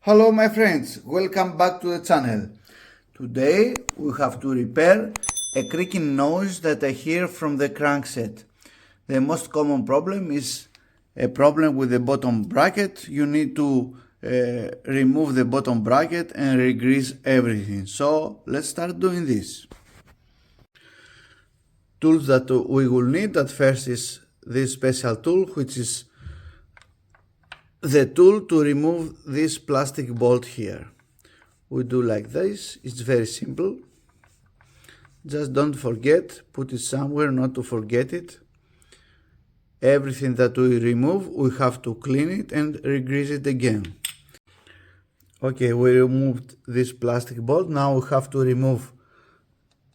Hello my friends, welcome back to the channel. Today we have to repair a creaking noise that I hear from the crankset. The most common problem is a problem with the bottom bracket. You need to remove the bottom bracket and regrease everything. So let's start doing this. Tools that we will need at first is this special tool, which is the tool to remove this plastic bolt here. We do like this. It's very simple. Just don't forget, put it somewhere not to forget it. Everything that we remove, we have to clean it and regrease it again. Okay, we removed this plastic bolt. Now we have to remove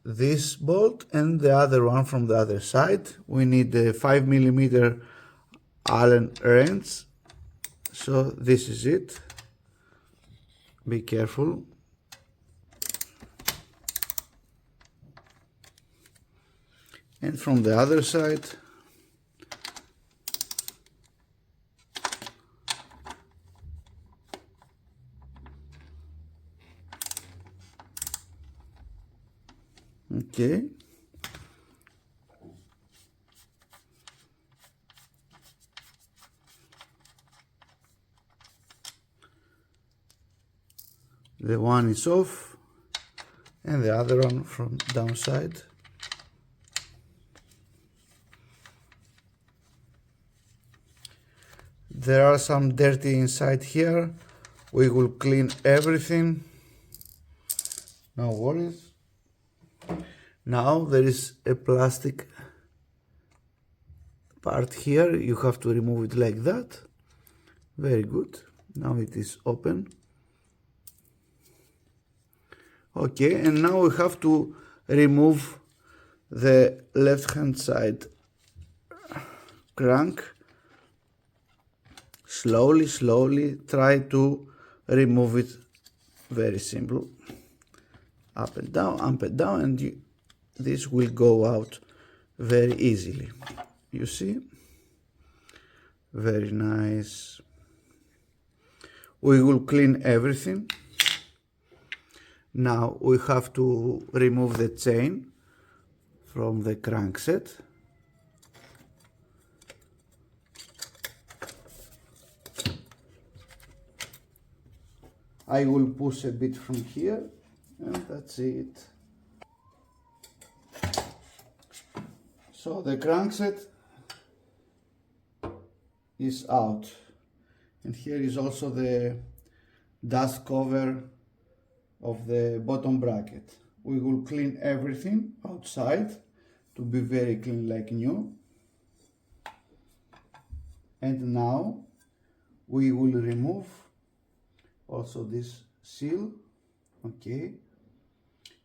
this bolt and the other one from the other side. We need a 5mm Allen wrench. So this is it. Be careful. And from the other side. Okay. The one is off and the other one from downside. There are some dirty inside here. We will clean everything. No worries. Now there is a plastic part here. You have to remove it like that. Very good. Now it is open. Okay, and now we have to remove the left hand side crank. Slowly try to remove it. Very simple. Up and down, and this will go out very easily. You see? Very nice. We will clean everything. Now we have to remove the chain from the crankset. I will push a bit from here and that's it. So the crankset is out, and here is also the dust cover of the bottom bracket. We will clean everything outside to be very clean like new. And now we will remove also this seal, okay,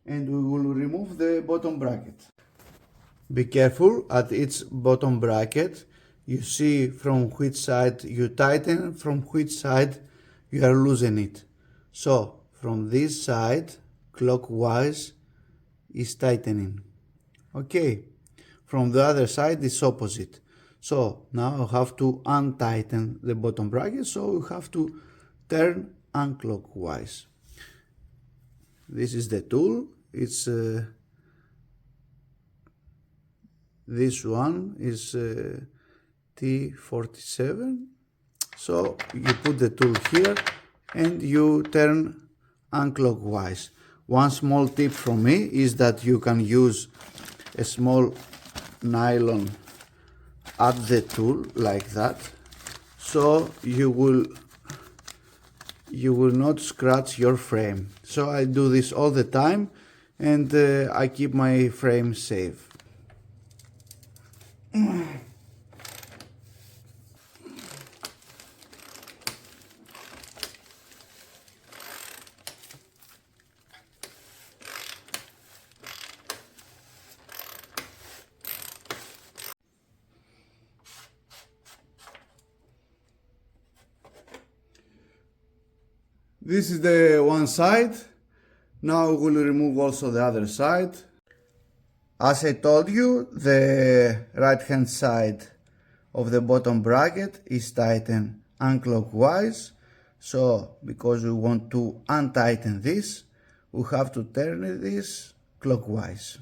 and we will remove the bottom bracket. Be careful at each bottom bracket. You see from which side you tighten, from which side you are loosening it. So from this side, clockwise, is tightening. Okay. From the other side is opposite. So now I have to untighten the bottom bracket, so we have to turn unclockwise. This is the tool. It's this one is T47. So you put the tool here and you turn unclockwise. One small tip from me is that you can use a small nylon at the tool like that, so you will not scratch your frame. So I do this all the time, and I keep my frame safe. This is the one side. Now we will remove also the other side. As I told you, the right hand side of the bottom bracket is tightened unclockwise. So because we want to untighten this, we have to turn this clockwise.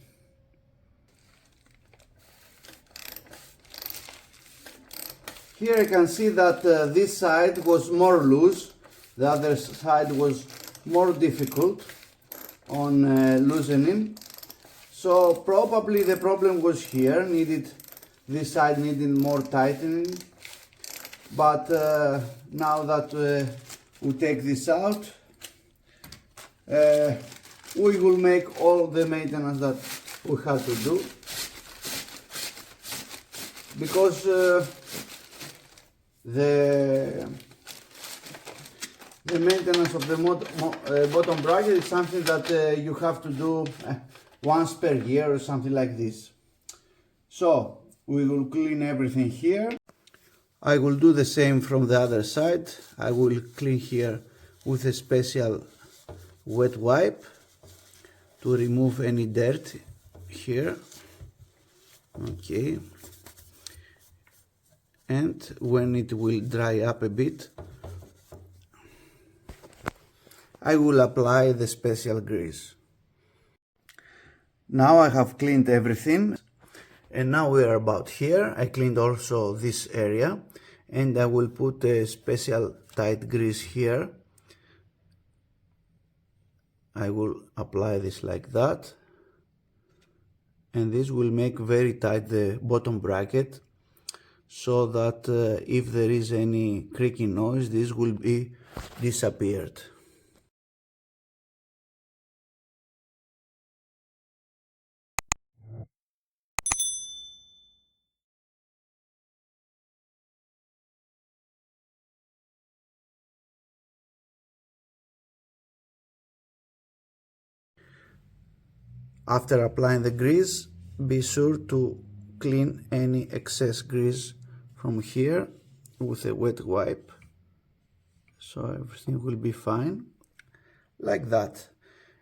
Here you can see that this side was more loose, the other side was more difficult on loosening. So probably the problem was here, this side needed more tightening. But now that we take this out, we will make all the maintenance that we have to do, because the maintenance of the bottom bracket is something that you have to do once per year or something like this. So we will clean everything here. I will do the same from the other side. I will clean here with a special wet wipe to remove any dirt here. Okay. And when it will dry up a bit, I will apply the special grease. Now I have cleaned everything, and now we are about here. I cleaned also this area, and I will put a special tight grease here. I will apply this like that, and this will make very tight the bottom bracket, so that if there is any creaking noise, this will be disappeared. After applying the grease, be sure to clean any excess grease from here with a wet wipe, so everything will be fine, like that.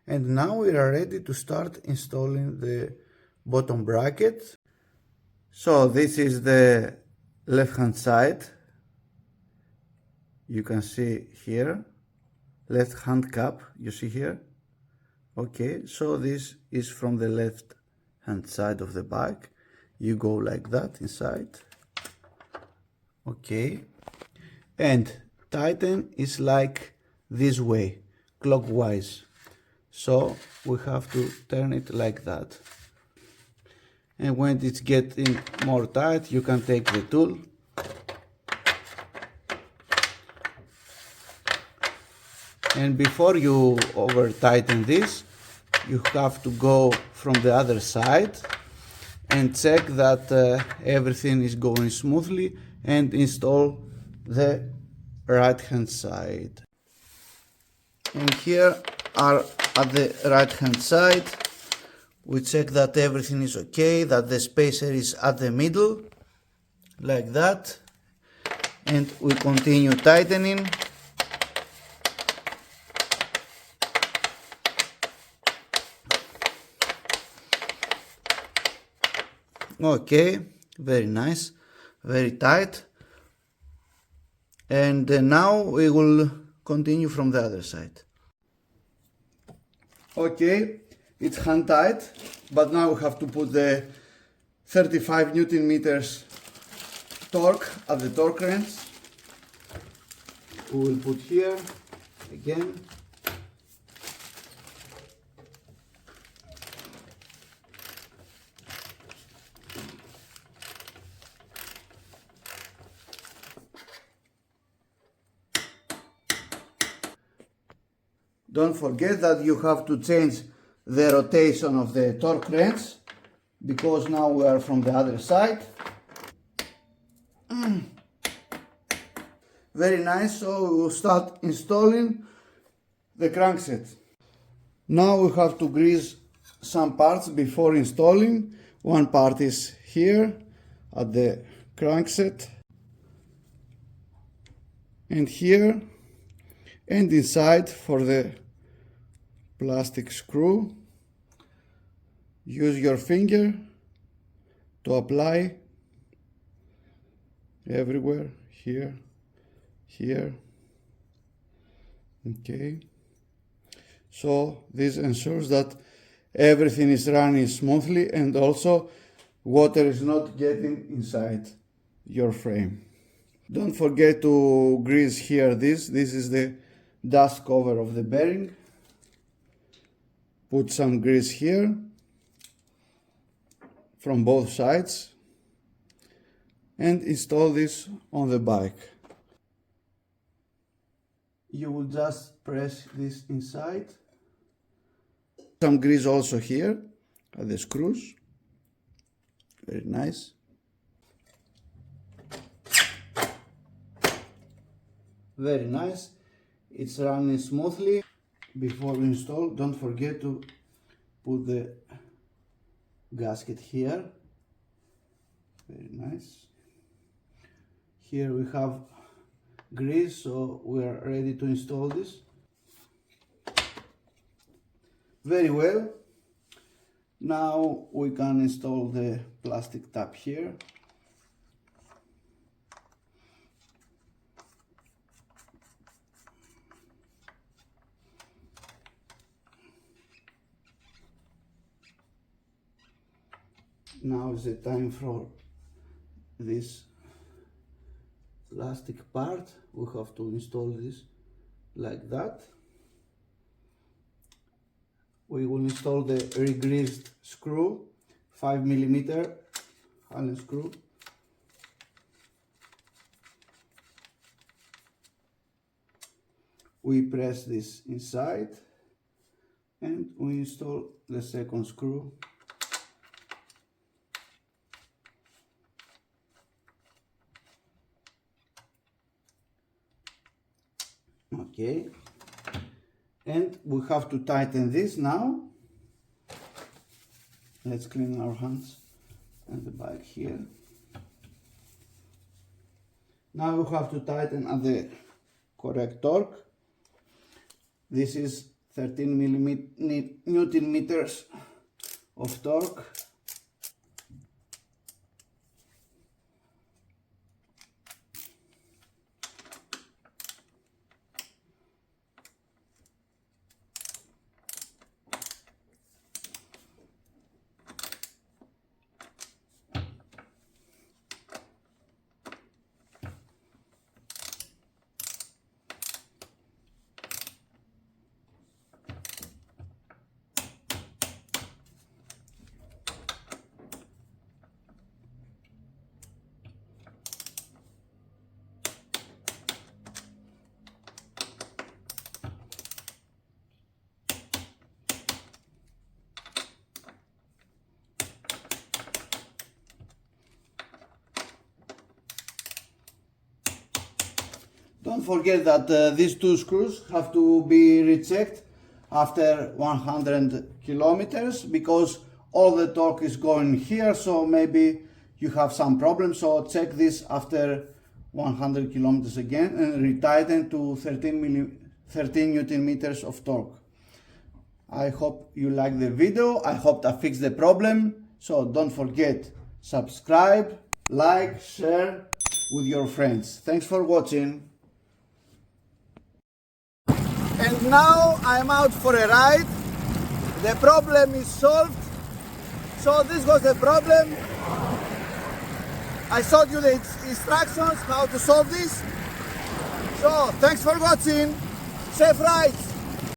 And now we are ready to start installing the bottom bracket. So this is the left hand side, you can see here, left hand cap, you see here. Okay, so this is from the left hand side of the bike. You go like that inside. Okay, and tighten is like this way, clockwise. So we have to turn it like that. And when it's getting more tight, you can take the tool and before you over tighten this, you have to go from the other side and check that everything is going smoothly, and install the right hand side. And here are at the right hand side, we check that everything is okay, that the spacer is at the middle, like that, and we continue tightening. Okay, very nice, very tight. And now we will continue from the other side. Okay, it's hand tight, but now we have to put the 35 Newton meters torque at the torque wrench. We will put here again. Don't forget that you have to change the rotation of the torque wrench, because now we are from the other side. Very nice, so we will start installing the crankset. Now we have to grease some parts before installing. One part is here at the crankset, and here, and inside for the plastic screw. Use your finger to apply everywhere, here, here, Okay, so this ensures that everything is running smoothly and also water is not getting inside your frame. Don't forget to grease here this is the dust cover of the bearing. Put some grease here from both sides and install this on the bike. You will just press this inside. Some grease also here at the screws. Very nice. Very nice. It's running smoothly. Before we install, don't forget to put the gasket here. Very nice. Here we have grease, so we are ready to install this. Very well. Now we can install the plastic tab here. Now is the time for this plastic part. We have to install this like that. We will install the regreased screw, 5mm Allen screw. We press this inside and we install the second screw. Okay, and we have to tighten this now. Let's clean our hands and the bike here. Now we have to tighten at the correct torque. This is 13 Newton meters of torque. Don't forget that these two screws have to be rechecked after 100 kilometers because all the torque is going here, so maybe you have some problems. So check this after 100 kilometers again and retighten to 13 Newton meters of torque. I hope you like the video. I hope I fixed the problem. So don't forget, subscribe, like, share with your friends. Thanks for watching. And now I'm out for a ride. The problem is solved. So this was the problem. I showed you the instructions how to solve this. So thanks for watching. Safe rides.